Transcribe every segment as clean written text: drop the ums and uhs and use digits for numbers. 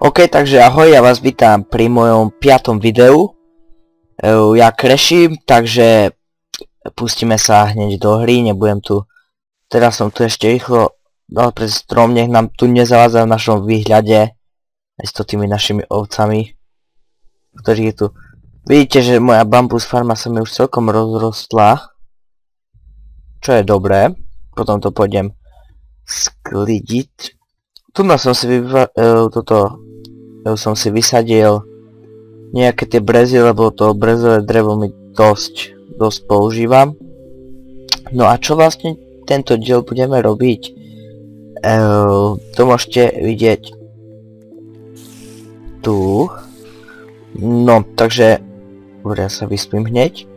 OK, takže ahoj, ja vás vítam pri mojom 5. videu. Ja crashím, takže pustíme sa hneď do hry, nebudem tu. Teraz som tu ešte rýchlo dal pre strom, nech nám tu nezavádza v našom výhľade. Aj s tými našimi ovcami, ktorých je tu. Vidíte, že moja bambus farma sa mi už celkom rozrostla. Čo je dobré. Potom to pôjdem sklidiť. Tu som si vysadil nejaké tie brezy, lebo to brezové drevo mi dosť používam. No a čo vlastne tento diel budeme robiť? To môžete vidieť tu. No, takže ja sa vyspím hneď.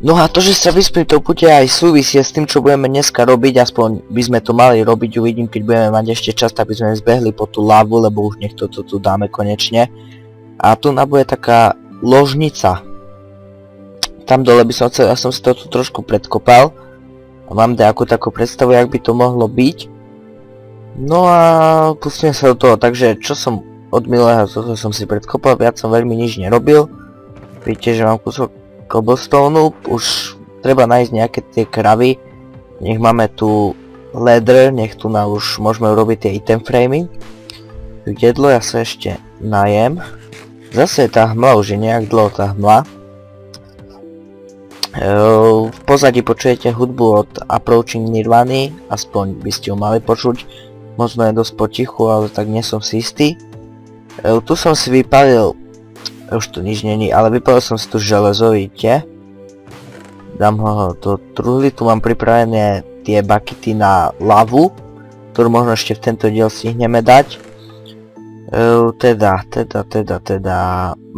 No a to, že sa vyspím, to bude aj súvisieť s tým, čo budeme dneska robiť, aspoň by sme to mali robiť, uvidím, keď budeme mať ešte čas, aby sme zbehli po tú lávu, lebo už nech to tu dáme konečne. A tu bude taká ložnica. Tam dole by som chcel, ja som si to tu trošku predkopal. A mám nejakú takú predstavu, jak by to mohlo byť. No a pustím sa do toho, takže čo som od minulého, toto som si predkopal, viac som veľmi nič nerobil. Vidíte, že mám kúsok cobblestone, už treba nájsť nejaké tie kravy, nech máme tu leather, nech tu už môžeme urobiť tie item framey. Jedlo, ja sa ešte najem. Zase je tá hmla, už je nejak dlho tá hmla. V pozadí počujete hudbu od Approaching Nirvany, aspoň by ste ju mali počuť. Možno je dosť potichu, ale tak nie som si istý. Tu som si vypalil, už tu nič není, ale vypalil som si tu železo, vidíte. Dám ho do truhly, tu mám pripravené tie bakity na lavu, ktorú možno ešte v tento diel stihneme dať.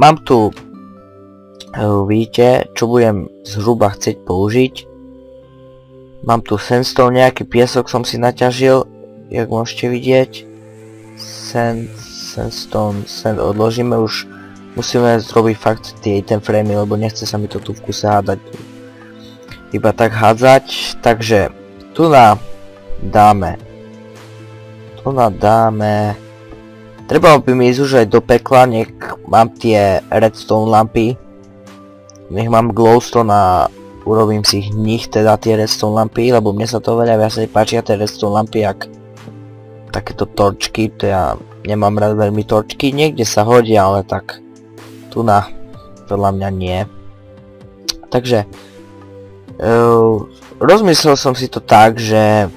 Mám tu, vidíte, čo budem zhruba chcieť použiť. Mám tu sandstone, nejaký piesok som si naťažil, jak môžete vidieť. Sandstone odložíme už. Musíme zrobiť fakt tie item framey, lebo nechce sa mi to tu v kuse hádať. Iba tak hádzať. Takže tu dáme. Treba by mi ísť už aj do pekla, nech mám tie redstone lampy. Nech mám glowstone a urobím si ich teda tie redstone lampy, lebo mne sa to veľa viacej páčia tie redstone lampy, jak takéto torčky, to ja nemám rád veľmi torčky, niekde sa hodia, ale tak tu podľa mňa nie. Takže rozmyslel som si to tak, že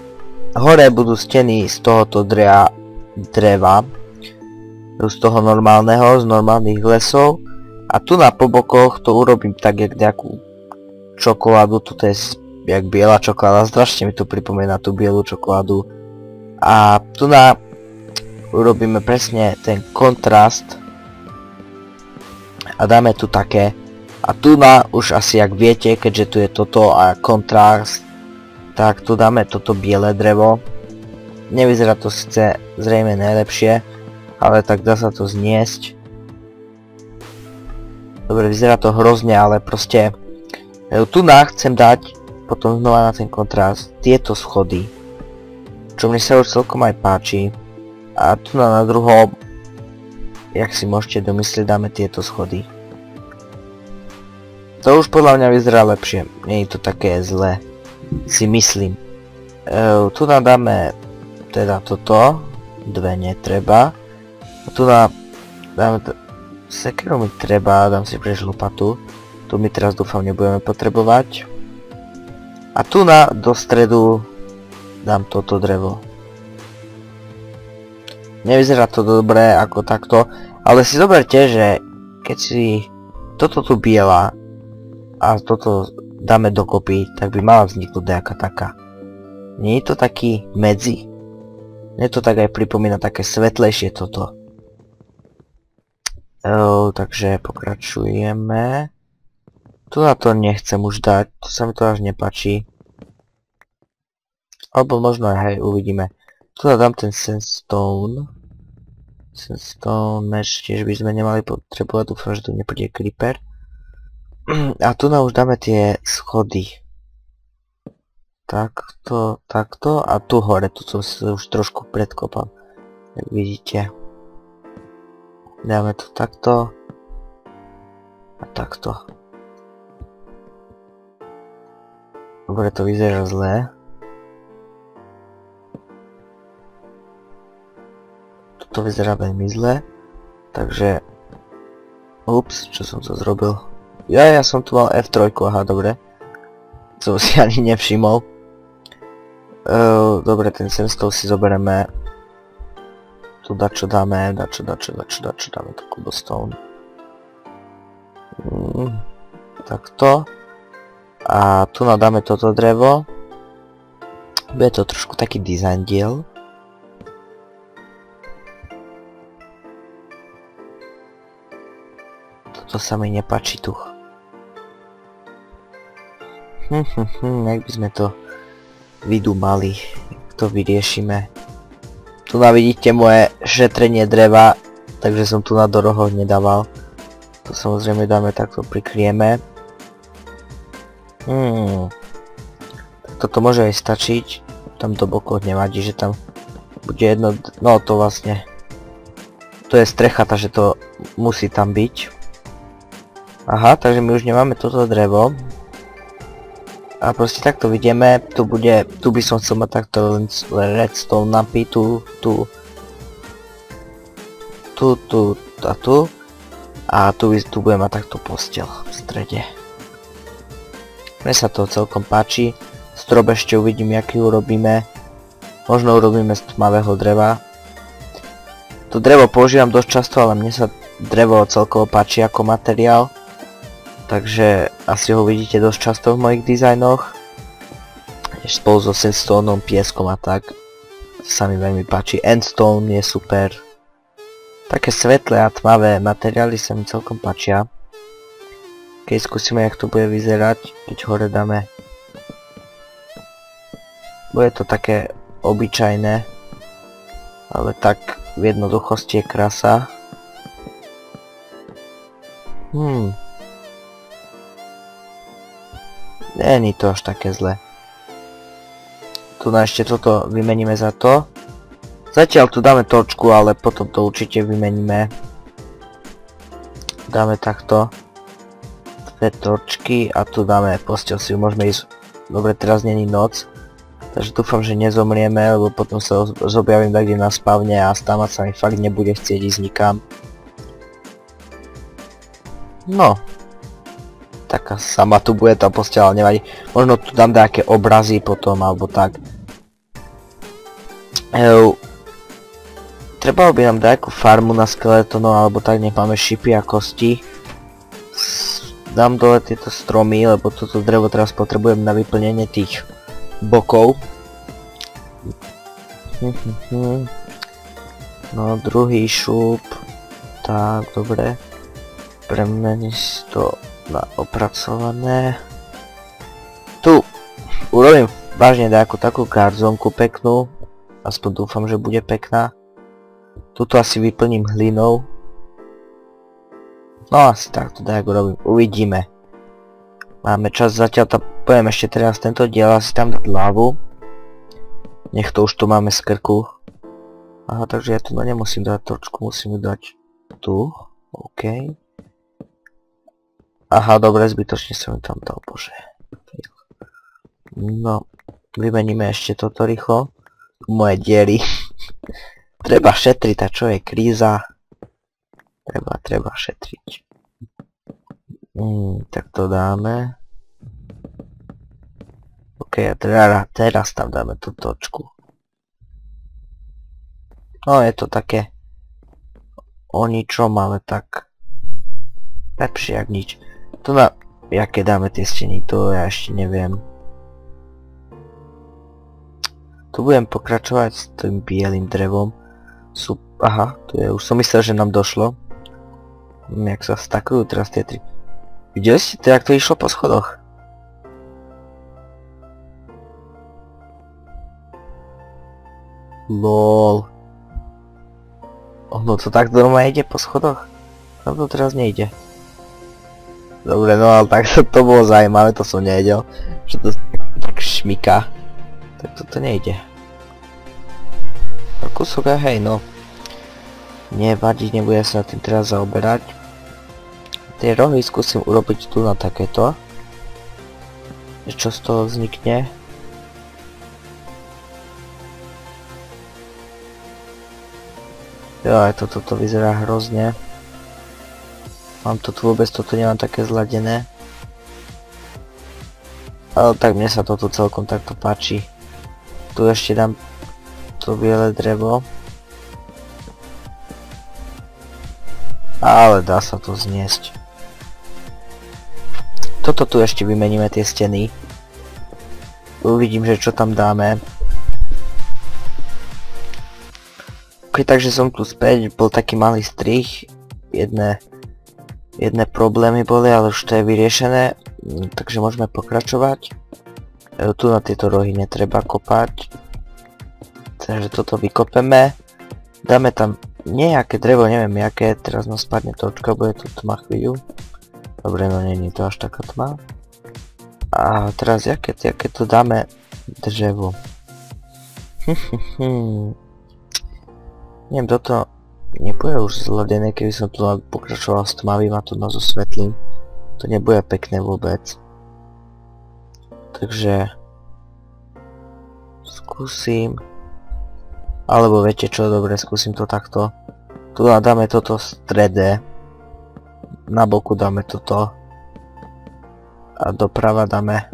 hore budú steny z tohoto dreva, z toho normálneho, z normálnych lesov, a tu po bokoch to urobím tak, jak nejakú čokoládu. Toto je jak biela čokoláda, strašne mi to pripomína tú bielu čokoládu. A tu urobíme presne ten kontrast a dáme tu také. A tu už asi jak viete, keďže tu je toto a kontrast, tak tu dáme toto biele drevo. Nevyzerá to síce zrejme najlepšie, ale tak dá sa to zniesť. Dobre, vyzerá to hrozne, ale proste tu chcem dať potom znova na ten kontrast tieto schody, čo mne sa už celkom aj páči. A tu na druhom, jak si môžete domyslieť, dáme tieto schody. To už podľa mňa vyzerá lepšie, nie je to také zlé, si myslím. Tu dáme teda toto, dve netreba. A tu dáme sekeru mi treba, dám si preč lopatu. Tu mi teraz dúfam nebudeme potrebovať. A tu do stredu dám toto drevo. Nevyzerá to dobre ako takto, ale si zoberte, že keď si toto tu biela a toto dáme dokopy, tak by mala vzniknúť nejaká taká. Nie je to taký medzi? Mne to tak aj pripomína také svetlejšie toto. Takže pokračujeme. Tu na to nechcem už dať, to sa mi to až nepáči. Alebo možno aj, hej, uvidíme. Tu dám ten sandstone. Sandstone mesh tiež by sme nemali potrebovať, dúfam, že tu nepríde creeper. A tu už dáme tie schody. Takto a tu hore, tu som si už trošku predkopal. Jak vidíte. Dáme to takto. A takto. Dobre, to vyzerá zlé. Toto vyzerá veľmi zlé. Takže... Ups, čo som to zrobil? Ja som tu mal F3, aha, dobre. Som si ani nevšimol. Dobre, ten sandstone si zoberieme. Tu dačo dáme, dačo dáme to cobblestone. Takto. A tu nadáme toto drevo. Bude to trošku taký design diel. Toto sa mi nepáči tu. Jak by sme to vydumali, to vyriešime. Tu vidíte moje šetrenie dreva, takže som tu na doroho nedával. To samozrejme dáme takto, prikryjeme. Toto môže aj stačiť. Tam do bokov nevadí, že tam bude jedno, no to vlastne to je strecha, takže to musí tam byť. Aha, takže my už nemáme toto drevo. A proste takto vidíme, tu by som chcel mať takto redstone napy, tu a tu. A tu budem mať takto posteľ v strede. Mne sa to celkom páči. Strop ešte uvidím, aký urobíme. Možno urobíme z tmavého dreva. To drevo používam dosť často, ale mne sa drevo celkovo páči ako materiál. Takže asi ho vidíte dosť často v mojich dizajnoch. Spolu so sandstoneom, pieskom a tak. To sa mi veľmi páči. Endstone je super. Také svetlé a tmavé materiály sa mi celkom páčia. Keď skúsime, jak to bude vyzerať, keď hore dáme. Bude to také obyčajné. Ale tak v jednoduchosti je krása. Není to až také zle. Tu ešte toto vymeníme za to. Zatiaľ tu dáme točku, ale potom to určite vymeníme. Dáme takto. Dve torčky a tu dáme posteľ, si môžeme ísť. Dobre, teraz není noc. Takže dúfam, že nezomrieme, lebo potom sa zobjavím tak kde na spavne a stávať sa mi fakt nebude chcieť ísť nikam. No. Taká sama tu bude tá posteľ, ale nevadí. Možno tu dám nejaké obrazy potom, alebo tak. Treba by nám nejakú farmu na skeletonov, alebo tak, nech máme šipy a kosti. Dám dole tieto stromy, lebo toto drevo teraz potrebujem na vyplnenie tých bokov. No, druhý šup. Tak, dobre. Premeniť to na opracované. Tu urobím vážne nejakú takú garzonku peknú. Aspoň dúfam, že bude pekná. Tuto asi vyplním hlinou. No asi takto tak urobím. Uvidíme. Máme čas zatiaľ, poviem ešte teraz tento diel asi tam dať lavu. Nech to už tu máme z krku. Aha, takže ja tu nemusím dať trošku, musím ju dať tu. OK. Aha, dobre, zbytočne som ju tam dal, bože. No, vymeníme ešte toto rýchlo. Moje diery. Treba šetriť, a čo je kríza? Treba šetriť. Tak to dáme. OK, a teraz tam dáme tú točku. No, je to také o ničom, ale tak lepšie jak nič. Tu na jaké dáme tie steny, to ja ešte neviem. Tu budem pokračovať s tým bielým drevom. Aha, tu je, už som myslel, že nám došlo. Jak sa stakujú teraz tie tri. Videli ste to, jak to išlo po schodoch? LOL. Ono to tak normálne ide po schodoch? No to teraz nejde. Dobre, no ale tak to bolo zaujímavé, to som nevedel. Že to tak šmyká. Tak toto nejde. A kúsok aj hej, no. Nevadí, nebudem sa tým teraz zaoberať. Tie rohy skúsim urobiť tu na takéto. Čo z toho vznikne? Jo, aj toto vyzerá hrozne. Mám to tu vôbec, toto nemám také zladené. Ale tak mne sa toto celkom takto páči. Tu ešte dám to biele drevo. Ale dá sa to zniesť. Toto tu ešte vymeníme tie steny. Uvidím, že čo tam dáme. Ok, takže som tu späť, bol taký malý strih. Jedné problémy boli, ale už to je vyriešené. Takže môžeme pokračovať. Tu na tieto rohy netreba kopať. Takže toto vykopeme. Dáme tam nejaké drevo, neviem jaké. Teraz nám spadne točka, bude tu tma chvíľu. Dobre, no není to až taká tma. A teraz jaké tu dáme drevo. Neviem, toto nebude už zladené, keby som tu pokračoval s tmavým a tu so svetlým. To nebude pekné vôbec. Takže skúsim. Alebo viete čo, dobre, skúsim to takto. Tu dáme toto v strede. Na boku dáme toto. A doprava dáme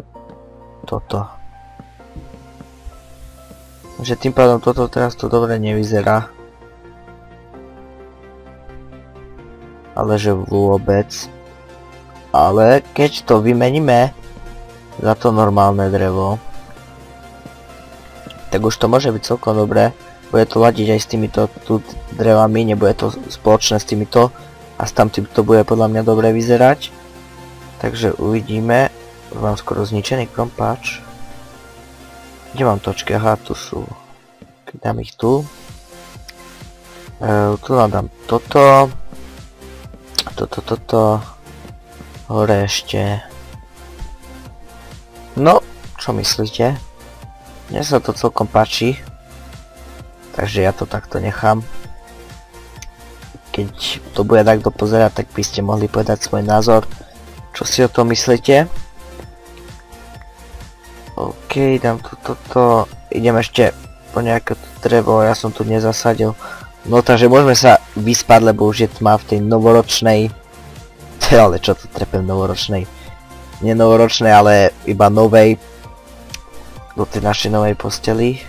toto. Takže tým pádom toto teraz to dobre nevyzerá. Ale že vôbec. Ale keď to vymeníme za to normálne drevo, tak už to môže byť celkom dobré. Bude to ladiť aj s týmito tu drevami, nebude to spoločné s týmito a s tamtým to bude podľa mňa dobre vyzerať. Takže uvidíme. Mám skoro zničený krompáč. Kde mám točky? Aha, tu sú. Keď dám ich tu. Tu nadám toto. Toto. Hore ešte. No, čo myslíte? Mne sa to celkom páči. Takže ja to takto nechám. Keď to bude takto pozerať, tak by ste mohli povedať svoj názor. Čo si o tom myslíte? OK, dám tu toto. Idem ešte po nejaké drevo, ja som tu nezasadil. No takže môžeme sa vyspať, lebo už je tma v tej novoročnej. Ale čo tu trepem novoročnej? Nie novoročnej, ale iba novej. Do tej našej novej posteli.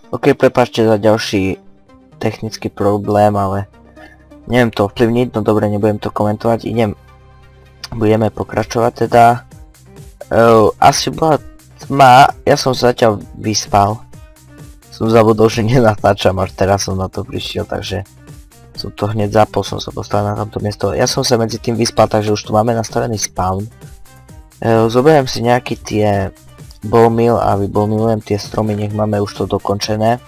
OK, prepáčte za ďalší technický problém, ale neviem to ovplyvniť, no dobre, nebudem to komentovať, budeme pokračovať teda. Asi bola tma, ja som sa zatiaľ vyspal. Som zabudol, že nenatáčam, až teraz som na to prišiel, takže som to hneď zapol, som sa postavil na tamto miesto. Ja som sa medzi tým vyspal, takže už tu máme nastavený spawn. Zoberiem si nejaký tie bowmill a vybowmillujem tie stromy, nech máme už to dokončené.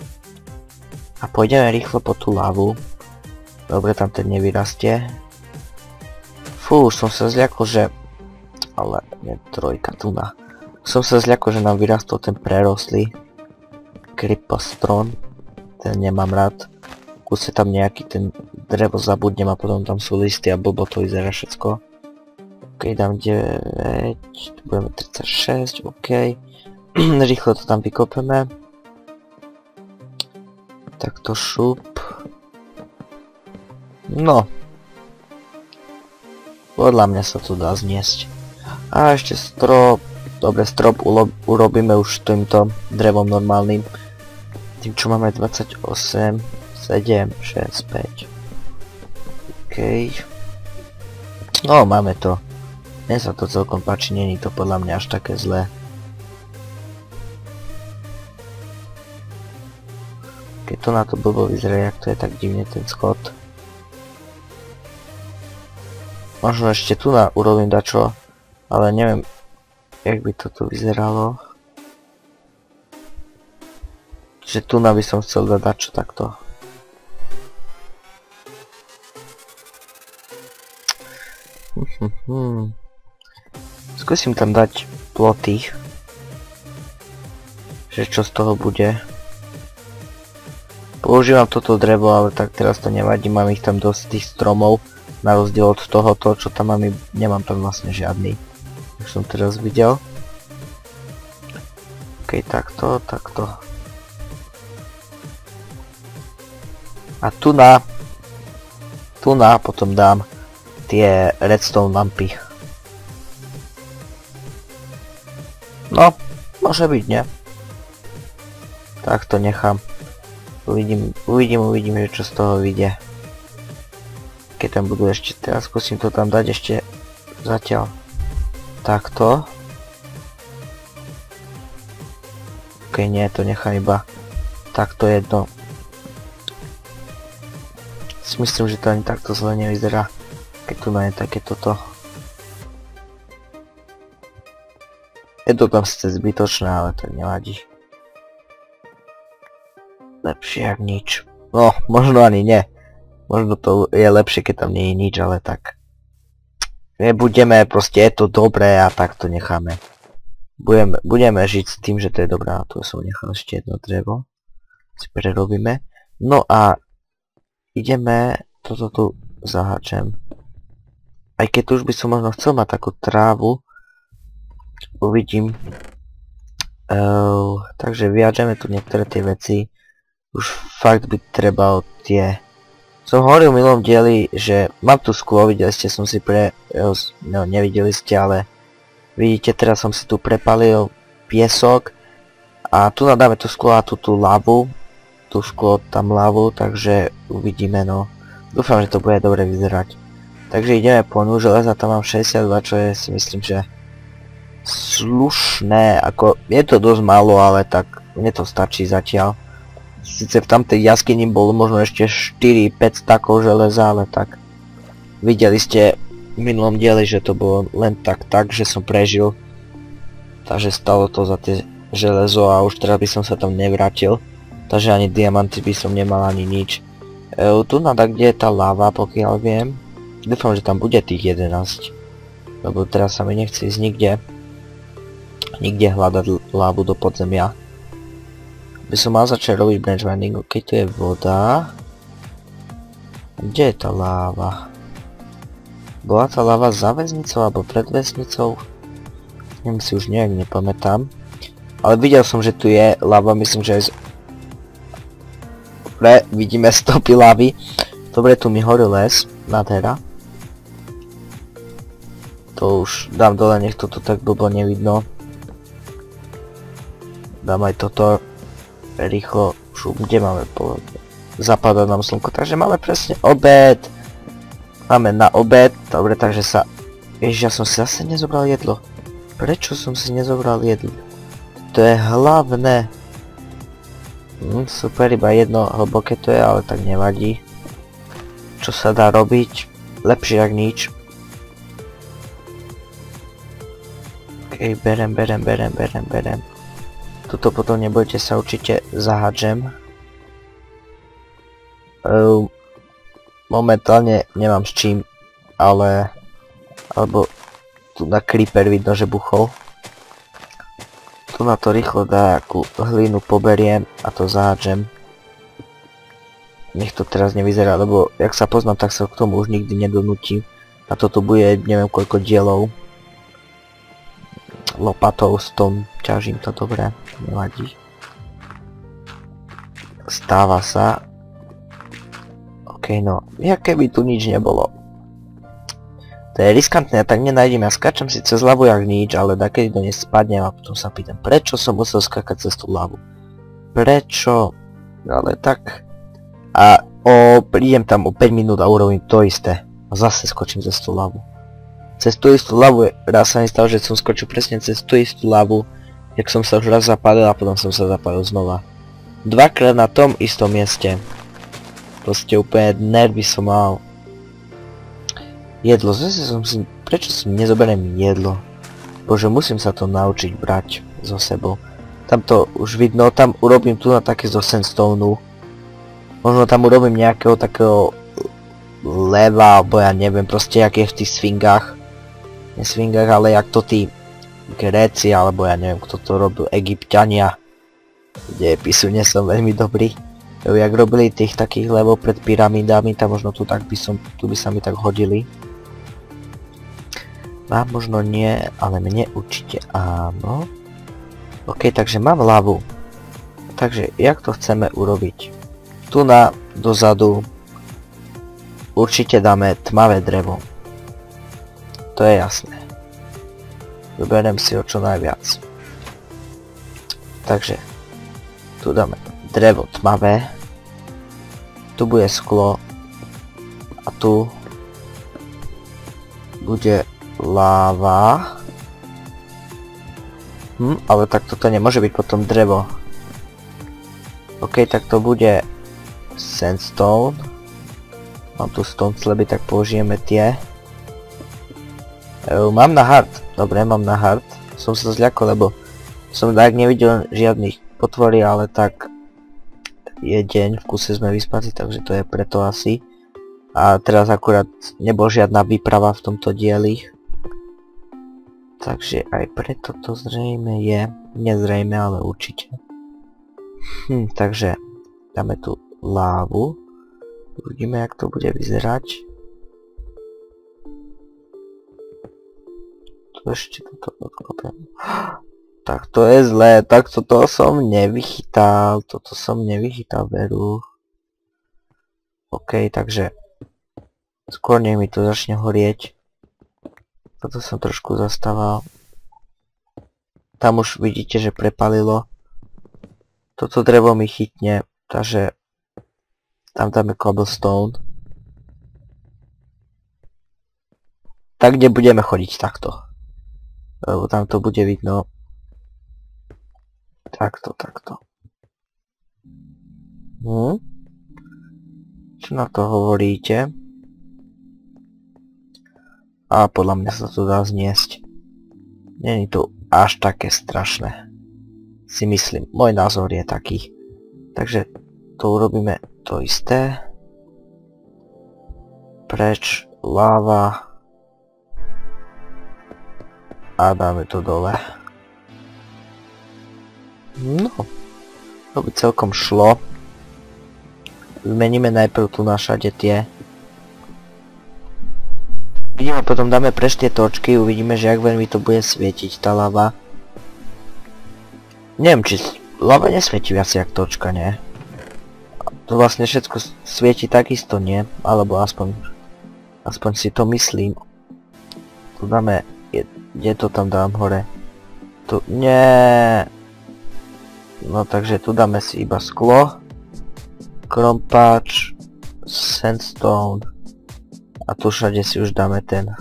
A pôjdeme rýchlo po tú lavu. Dobre, tam ten nevyrastie. Fú, som sa zľakol, že... Ale nie, trojka tu na. Som sa zľakol, že nám vyrastol ten prerostlý Krypostron. Ten nemám rád. Kúse tam nejaký ten drevo zabudnem a potom tam sú listy a blbo to vyzerá všetko. OK, dám 9, tu budeme 36, OK. Rýchlo to tam vykopeme. Takto šup. No. Podľa mňa sa to dá zniesť. A ešte strop. Dobre, strop urobíme už týmto drevom normálnym. Tým čo máme 28, 7, 6, 5. OK. No, máme to. Mne sa to celkom páči, není to podľa mňa až také zlé. Keď to na to blbo vyzerá, jak to je tak divne ten schod. Možno ešte tu na urobím dačo, ale neviem, jak by toto vyzeralo. Že tu na by som chcel dať dačo takto. Skúsim tam dať ploty. Že čo z toho bude. Používam toto drevo, ale tak teraz to nevadí, mám ich tam dosť tých stromov. Na rozdiel od tohoto, čo tam mám, nemám tam vlastne žiadny. Už som teraz videl. OK, takto. A tu na potom dám tie redstone lampy. No, môže byť, ne? Tak to nechám. Uvidím, že čo z toho vyjde. Keď tam budú ešte, teraz skúsim to tam dať ešte zatiaľ. Takto. OK, nie, to nechám iba takto jedno. Myslím, že to ani takto zle nevyzerá, keď tu je také toto. Je to tam sice zbytočné, ale tak nevadí. Lepšie jak nič. No, možno ani nie. Možno to je lepšie, keď tam nie je nič, ale tak. Nebudeme, proste je to dobré a tak to necháme. Budeme žiť s tým, že to je dobré. A tu som nechal ešte jedno drevo. Si prerobíme. No a ideme, toto tu zaháčem. Aj keď už by som možno chcel mať takú trávu. Uvidím. Takže vyjadžeme tu niektoré tie veci. Už fakt by treba od tie... Som hovoril v minulom dieli, že mám tu sklo, videli ste, som si no nevideli ste, ale vidíte, teraz som si tu prepalil piesok a tu nadáme tú sklo a tú lavu, tú sklo tam lavu, takže uvidíme, no. Dúfam, že to bude dobre vyzerať. Takže ideme po ňu, železa tam mám 62, čo je si myslím, že slušné, ako je to dosť málo, ale tak mne to stačí zatiaľ. Sice v tamtej jaskyni bolo možno ešte 4-5 stakov železa, ale tak videli ste v minulom dieli, že to bolo len tak, že som prežil. Takže stalo to za tie železo a už teraz by som sa tam nevrátil. Takže ani diamanty by som nemal ani nič. Tu nada, kde je tá láva, pokiaľ viem. Dúfam, že tam bude tých 11. Lebo teraz sa mi nechce ísť nikde hľadať lávu do podzemia. By som mal začať robiť branch mining, ok, tu je voda. Kde je tá láva? Bola tá láva za väznicou alebo pred väznicou? Neviem, si už nejak nepamätám. Ale videl som, že tu je láva, myslím, že aj Dobre, vidíme stopy lávy. Dobre, tu mi horí les, nádhera. To už dám dole, nech toto tak blbo nevidno. Dám aj toto. Rýchlo, kde máme zapadá nám slnko, takže máme presne obed. Máme na obed, dobre, takže sa... Ježiš, ja som si zase nezobral jedlo. Prečo som si nezobral jedlo? To je hlavné. Super, iba jedno hlboké to je, ale tak nevadí. Čo sa dá robiť? Lepšie jak nič. Ok, berem. Tuto potom nebojte sa, určite zahádžem. Momentálne nemám s čím, ale... Alebo tu na creeper vidno, že buchol. Tu na to rýchlo akú hlínu poberiem a to zahádžem. Nech to teraz nevyzerá, lebo jak sa poznám, tak sa k tomu už nikdy nedonútim. A toto bude neviem koľko dielov. Lopatou s tom ťažím to dobre, nevadí. Stáva sa. Ok, no, jak keby tu nič nebolo. To je riskantné, tak nenájdem, ja skáčem si cez lavu jak nič, ale dakedy do nej spadnem a potom sa pýtam, prečo som musel skákať cez tú lavu. Prečo? Ale tak... A prídem tam o 5 minút a urobím to isté. A zase skočím cez tú lavu. Cez tú istú lavu, raz sa mi stalo, že som skočil presne cez tú istú lavu, jak som sa už raz zapadil a potom som sa zapadil znova. Dvakrát na tom istom mieste. Proste úplne nervy som mal. Jedlo, zase som si... Prečo si nezoberiem jedlo? Bože, musím sa to naučiť brať so sebou. Tam to už vidno, tam urobím tu na také zo sandstone. Možno tam urobím nejakého takého... leva, alebo ja neviem, proste jak je v tých swingách. Nie swingách, ale jak to tí Gréci, alebo ja neviem kto to robil, Egypťania. Dejepisu nie som veľmi dobrý. Jak robili tých takých level pred pyramidami, tak možno tu by sa mi tak hodili. Vám možno nie, ale mne určite áno. OK, takže mám lavu. Takže jak to chceme urobiť? Tu dozadu určite dáme tmavé drevo. To je jasné. Vyberiem si ho čo najviac. Takže tu dáme drevo tmavé. Tu bude sklo. A tu bude láva. Ale tak toto nemôže byť potom drevo. OK, tak to bude sandstone. Mám tu stone slabby, tak použijeme tie. Mám na hard. Dobre, mám na hard. Som sa zľakol, lebo som tak nevidel žiadnych potvorí, ale tak je deň, v kuse sme vyspatí, takže to je preto asi. A teraz akurát nebol žiadna výprava v tomto dieli. Takže aj preto to zrejme je. Nezrejme, ale určite. Takže dáme tu lávu. Uvidíme, jak to bude vyzerať. Tu ešte toto odkopem. Tak to je zlé, tak toto som nevychytal. Toto som nevychytal, veru. OK, takže skôr nech mi to začne horieť. Toto som trošku zastával. Tam už vidíte, že prepalilo. Toto drevo mi chytne, takže tam dáme cobblestone. Tak, kde budeme chodiť takto. Lebo tam to bude vidno. Takto. Čo na to hovoríte? A podľa mňa sa to dá zniesť. Není to až také strašné. Si myslím, môj názor je taký. Takže to urobíme to isté. Preč, láva. A dáme to dole. No, to by celkom šlo. Zmeníme najprv tu našade tie. Vidíme, potom dáme preč tie točky, uvidíme, že jak veľmi to bude svietiť tá lava. Neviem, či lava nesvieti viac jak točka, nie? To vlastne všetko svieti takisto, nie? Alebo aspoň si to myslím. Tu dáme, kde to tam dám hore? Tu, nie. No takže tu dáme si iba sklo, krompáč, sandstone a tu všade si už dáme ten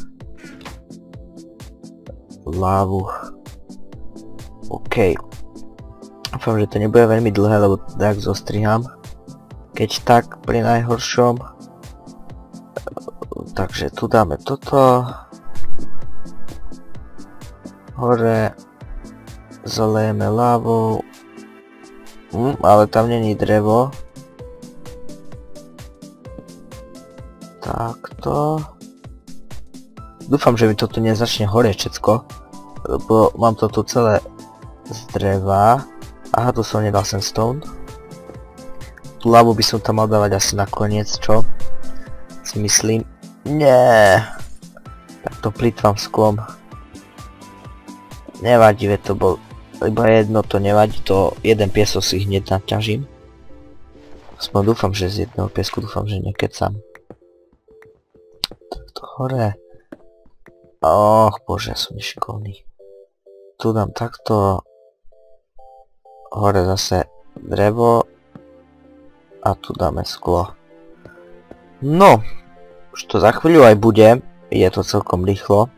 lávu. OK. Dúfam, že to nebude veľmi dlhé, lebo tak zostriham. Keď tak, pri najhoršom. Takže tu dáme toto. Hore zalejeme lávou. Ale tam není drevo. Takto. Dúfam, že mi to tu nezačne horieť všetko. Lebo mám to tu celé z dreva. Aha, tu som nedal sandstone. Tú lavu by som tam mal dávať asi nakoniec, čo? Si myslím. Nie. Tak to plýtvam sklom. Nevadí, veď to bol iba jedno, to nevadí, to jeden piesok si hneď naťažím. Aspoň dúfam, že z jedného piesku dúfam, že nekecam. Takto hore. Och, bože, ja som nešikovný. Tu dám takto. Hore zase drevo. A tu dáme sklo. No, už to za chvíľu aj bude. Je to celkom rýchlo.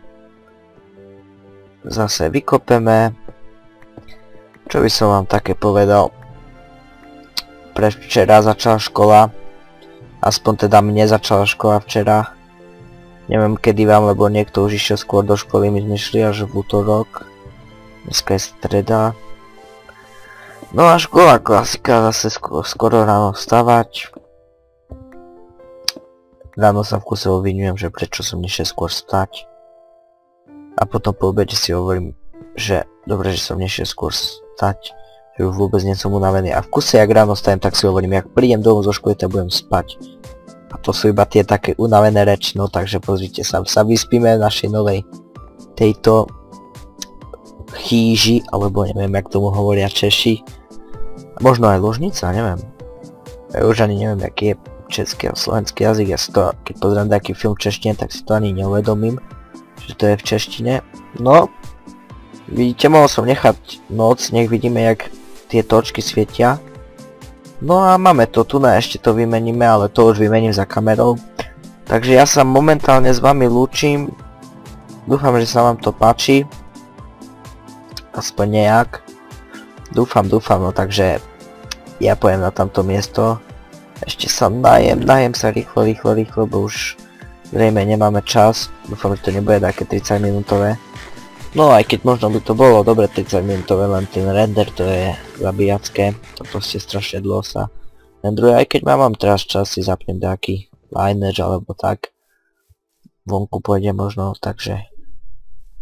Zase vykopeme. Čo by som vám také povedal? Včera začala škola. Aspoň teda mne začala škola včera. Neviem kedy vám, lebo niekto už išiel skôr do školy. My sme šli až v útorok. Dneska je streda. No a škola, klasika, zase skoro ráno vstávať. Ráno sa v kuse obviňujem, že prečo som nešiel skôr spať. A potom po obede si hovorím, že dobre, že som nešiel skôr stať, že už vôbec nie som unavený. A v kuse, jak ráno stajem, tak si hovorím, jak prídem domov zo školy, tak budem spať. A to sú iba tie také unavené reči, no takže pozrite sa vyspíme v našej novej tejto chýži, alebo neviem, jak tomu hovoria Češi. Možno aj ložnica, neviem. Ja už ani neviem, aký je český a slovenský jazyk, ja si to, keď pozriem taký film v češtine, tak si to ani neuvedomím, že to je v češtine. No, vidíte, mohol som nechať noc, nech vidíme, jak tie točky svietia. No a máme to tu, ešte to vymeníme, ale to už vymením za kamerou. Takže ja sa momentálne s vami lúčim, dúfam, že sa vám to páči. Aspoň nejak. Dúfam, no takže ja pojem na tamto miesto. Ešte sa najem sa rýchlo, bo už zrejme nemáme čas. Dúfam, že to nebude také 30 minútové. No aj keď možno by to bolo dobre 30 minútové, len ten render to je zabíjacké. To proste strašne dlho sa rendruje, aj keď mám teraz čas si zapnem nejaký Lineage alebo tak. Vonku pôjde možno, takže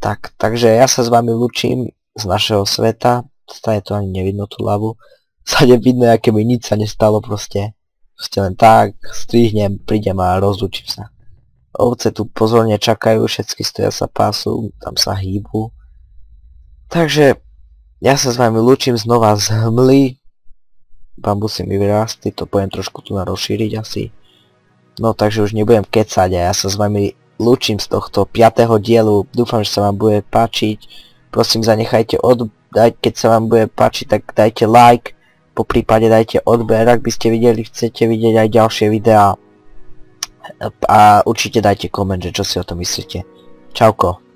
ja sa s vami lúčim z našeho sveta. Stane to ani nevidno tú lavu. Sa nevidno, aké by nič sa nestalo proste. Proste len tak, strihnem, prídem a rozlúčim sa. Ovce tu pozorne čakajú, všetky stoja sa pásu, tam sa hýbu. Takže ja sa s vami lúčim znova z hmly. Bambusy mi vyrástli, to poviem trošku tu na rozšíriť asi. No takže už nebudem kecať a ja sa s vami lúčim z tohto 5. dielu. Dúfam, že sa vám bude páčiť. Prosím, zanechajte keď sa vám bude páčiť, tak dajte like. Po prípade dajte odber, ak by ste chcete vidieť aj ďalšie videá. A určite dajte koment, že čo si o tom myslíte. Čauko.